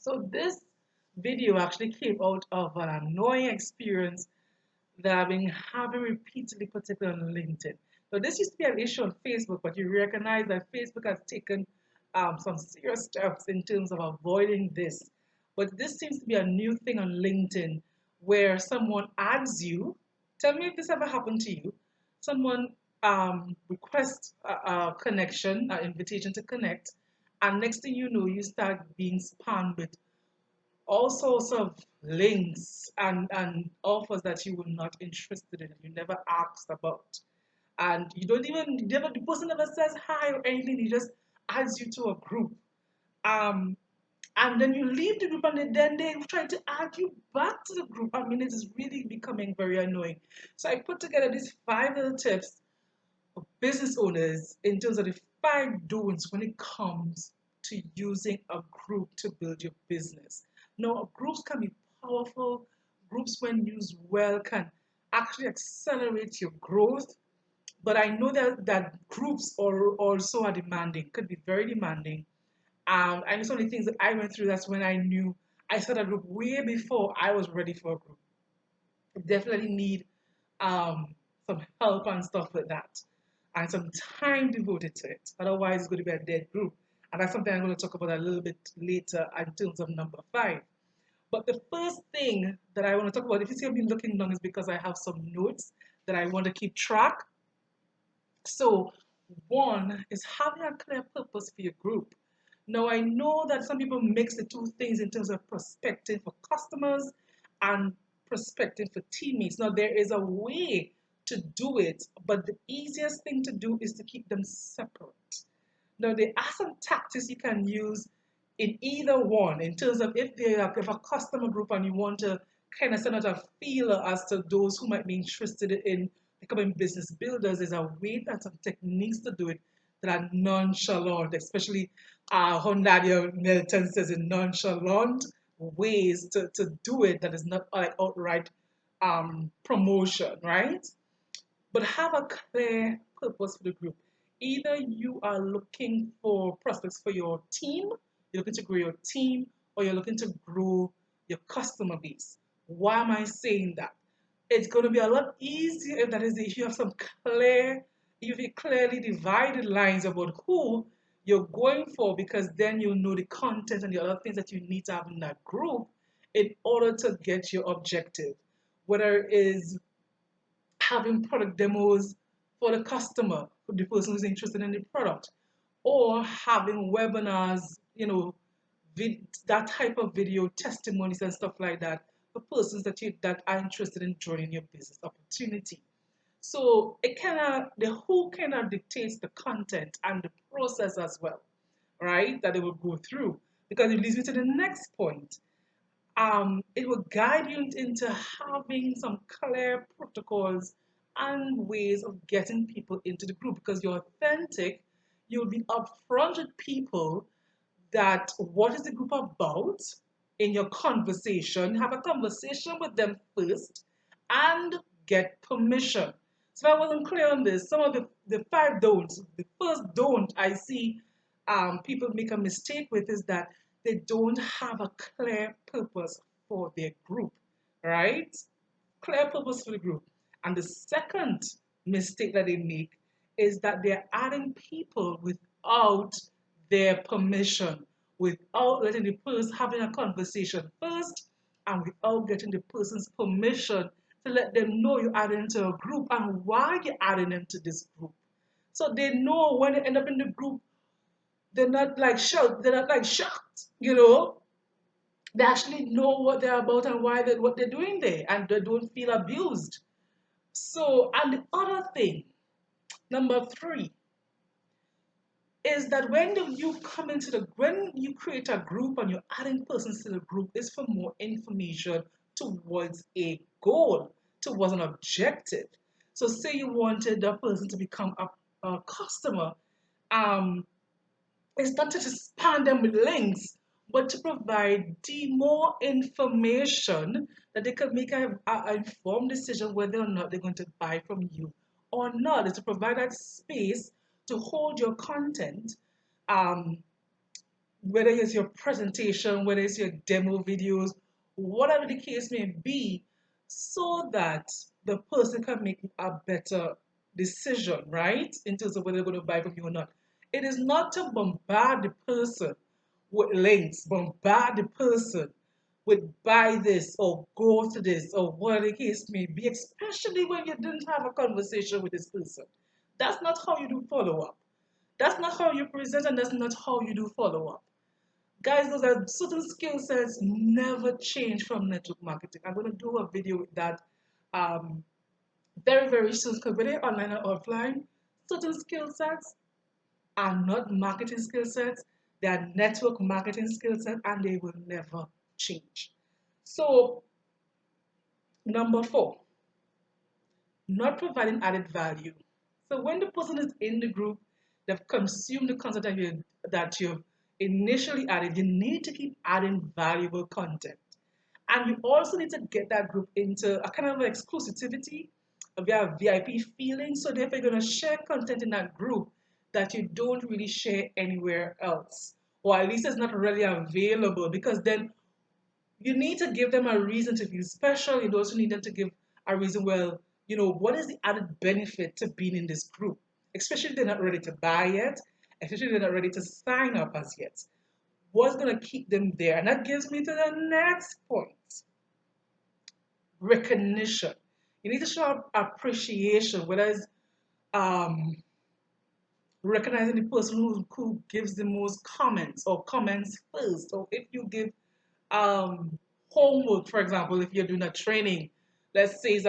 So this video actually came out of an annoying experience that I've been having repeatedly, particularly on LinkedIn. So this used to be an issue on Facebook, but you recognize that Facebook has taken some serious steps in terms of avoiding this. But this seems to be a new thing on LinkedIn where someone adds you. Tell me if this ever happened to you. Someone requests a connection, an invitation to connect, and next thing you know, you start being spammed with all sorts of links and offers that you were not interested in, you never asked about. And you don't even, never, the person never says hi or anything, he just adds you to a group. Um, and then you leave the group and then they try to add you back to the group. I mean, it is really becoming very annoying. So I put together these 5 little tips for business owners in terms of the 5 don'ts when it comes to using a group to build your business. Now, groups can be powerful. Groups, when used well, can actually accelerate your growth. But I know that groups also are demanding, could be very demanding. I know some of the things that I went through, that's when I knew I started a group way before I was ready for a group. I definitely need some help and stuff like that, and some time devoted to it. Otherwise, it's going to be a dead group. And that's something I'm going to talk about a little bit later in terms of number 5. But the first thing that I want to talk about, if you see me looking down, is because I have some notes that I want to keep track. So, one is having a clear purpose for your group. Now, I know that some people mix the two things in terms of prospecting for customers and prospecting for teammates. Now, there is a way to do it, but the easiest thing to do is to keep them separate. Now, there are some tactics you can use in either one, in terms of if they are if a customer group and you want to kind of send out a feeler as to those who might be interested in becoming business builders. There's a way and some techniques to do it that are nonchalant, especially Hondadio Milton says in nonchalant ways to do it that is not like outright promotion, right? But have a clear purpose for the group. Either you are looking for prospects for your team, you're looking to grow your team, or you're looking to grow your customer base. Why am I saying that? It's going to be a lot easier if that is if you have some clear, if you clearly divided lines about who you're going for, because then you'll know the content and the other things that you need to have in that group in order to get your objective. Whether it is having product demos for the customer, for the person who's interested in the product, or having webinars, that type of video testimonies and stuff like that for persons that are interested in joining your business opportunity. So it kind of the who kind of dictates the content and the process as well, right? That it will go through, because it leads me to the next point. It will guide you into having some clear protocols and ways of getting people into the group, because you're authentic. You'll be upfront with people that what is the group about in your conversation. Have a conversation with them first and get permission. So if I wasn't clear on this, some of the 5 don'ts, the first don't I see people make a mistake with is that they don't have a clear purpose for their group, right? Clear purpose for the group. And the second mistake that they make is that they're adding people without their permission, without letting the person having a conversation first, and without getting the person's permission to let them know you're adding into a group and why you're adding them to this group. So they know when they end up in the group, they're not like shocked, They actually know what they're about and what they're doing there, and they don't feel abused. So, and the other thing, number 3, is that when you create a group and you're adding persons to the group, is for more information towards a goal, towards an objective. So say you wanted that person to become a customer, um, it's not to just spam them with links, but to provide the more information that they can make an informed decision whether or not they're going to buy from you or not. It's to provide that space to hold your content, um, whether it's your presentation, whether it's your demo videos, whatever the case may be, so that the person can make a better decision, right? In terms of whether they're going to buy from you or not. It is not to bombard the person with links, bombard the person with buy this or go to this or whatever the case may be, especially when you didn't have a conversation with this person. That's not how you do follow up. That's not how you present, and that's not how you do follow up. Guys, those are certain skill sets never change from network marketing. I'm going to do a video with that um, very, very soon because whether online or offline, certain skill sets are not marketing skill sets, they are network marketing skill sets, and they will never change. So, number four, not providing added value. So when the person is in the group, they've consumed the content that you've initially added, you need to keep adding valuable content. And you also need to get that group into a kind of exclusivity, a VIP feeling. So therefore, you're going to share content in that group that you don't really share anywhere else, or at least it's not really available. Because then you need to give them a reason to feel special. You also need them to give a reason, well, what is the added benefit to being in this group? Especially if they're not ready to buy yet, especially if they're not ready to sign up as yet. What's going to keep them there? And that gives me to the next point, recognition. You need to show appreciation, whether it's um, recognizing the person who gives the most comments or comments first, or if you give um, homework, for example, if you're doing a training, let's say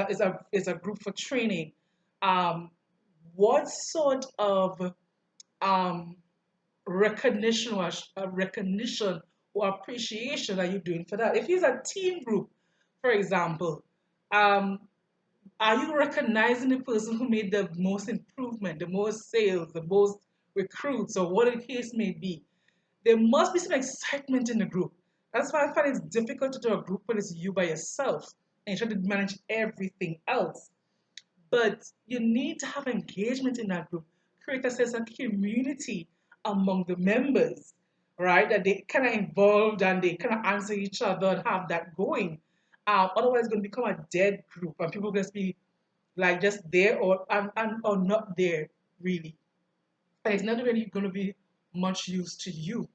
it's a group for training, um, what sort of um, recognition or appreciation are you doing for that? If it's a team group, for example, um, are you recognizing the person who made the most improvement, the most sales, the most recruits, or what the case may be? There must be some excitement in the group. That's why I find it's difficult to do a group when it's you by yourself and you try to manage everything else. But you need to have engagement in that group, create a sense of community among the members, right? That they kind of involved and they kind of answer each other and have that going. Otherwise, it's going to become a dead group and people just be like just there or not there really. And it's not really going to be much use to you.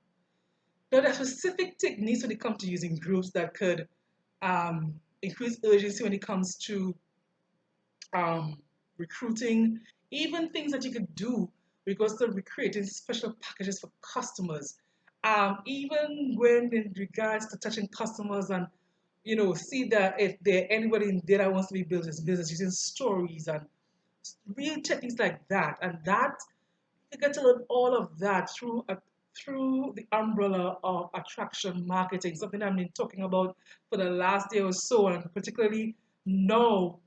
Now, there are specific techniques when it comes to using groups that could increase urgency when it comes to um, recruiting, even things that you could do because they're creating special packages for customers. Even when in regards to touching customers and see that if there anybody in there that wants to be built his business using stories and real techniques like that, and that you get to learn all of that through the umbrella of attraction marketing, something I've been talking about for the last year or so, and particularly now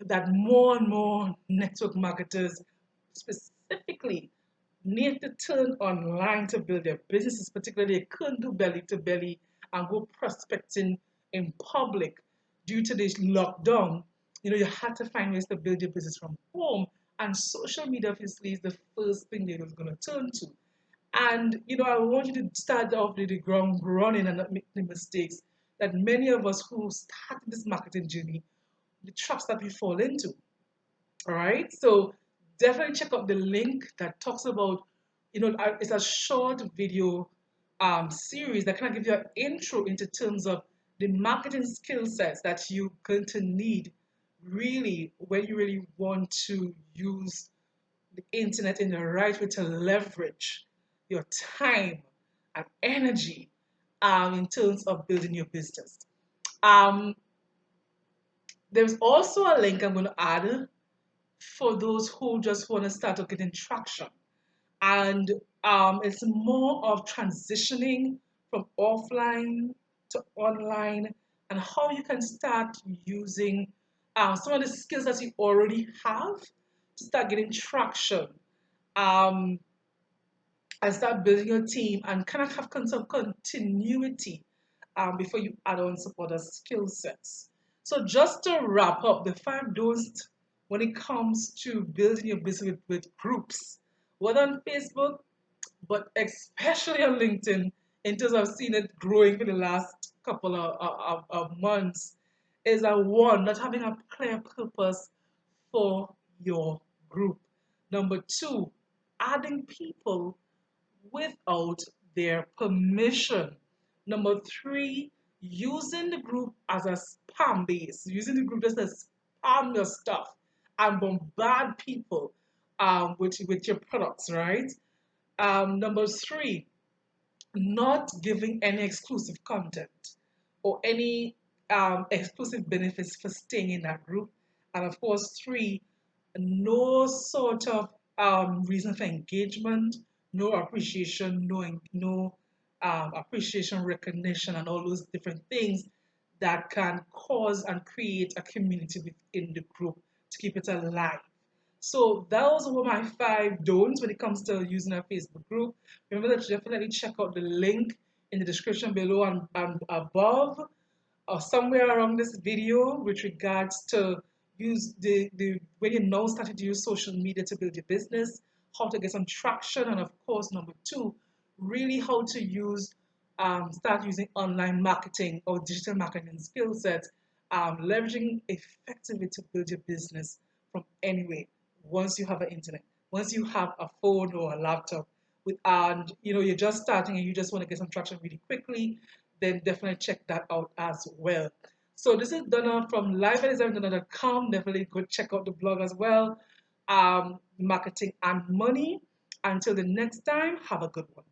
that more and more network marketers specifically need to turn online to build their businesses, particularly they couldn't do belly to belly and go prospecting in public due to this lockdown. You had to find ways to build your business from home, and social media obviously is the first thing that was going to turn to. And I want you to start off with the ground running and not make the mistakes that many of us who started this marketing journey, the traps that we fall into. All right. So definitely check out the link that talks about, it's a short video series that kind of gives you an intro into terms of the marketing skill sets that you're going to need really when you really want to use the internet in the right way to leverage your time and energy in terms of building your business. Um, there's also a link I'm going to add for those who just want to start getting traction. And it's more of transitioning from offline to online and how you can start using some of the skills that you already have to start getting traction um, and start building your team and kind of have some continuity before you add on some other skill sets. So just to wrap up, the five don'ts when it comes to building your business with groups, whether on Facebook, but especially on LinkedIn, in terms of seeing it growing for the last couple of months, is a one, not having a clear purpose for your group. Number two, adding people without their permission. Number three, using the group as a spam base, using the group just to spam your stuff and bombard people with your products, right? Number three, not giving any exclusive content or any exclusive benefits for staying in that group. And of course, three, no sort of reason for engagement, no appreciation, no appreciation, recognition, and all those different things that can cause and create a community within the group to keep it alive. So those were my five don'ts when it comes to using a Facebook group. Remember to definitely check out the link in the description below and above or somewhere around this video with regards to use the when you now started to use social media to build your business, how to get some traction, and of course, number two, really how to use start using online marketing or digital marketing skill sets, leveraging effectively to build your business from anywhere. Once you have an internet, once you have a phone or a laptop, with and you're just starting and you just want to get some traction really quickly, then definitely check that out as well. So this is Donna from liveanddesigndonna.com. Definitely go check out the blog as well. Marketing and money. Until the next time, have a good one.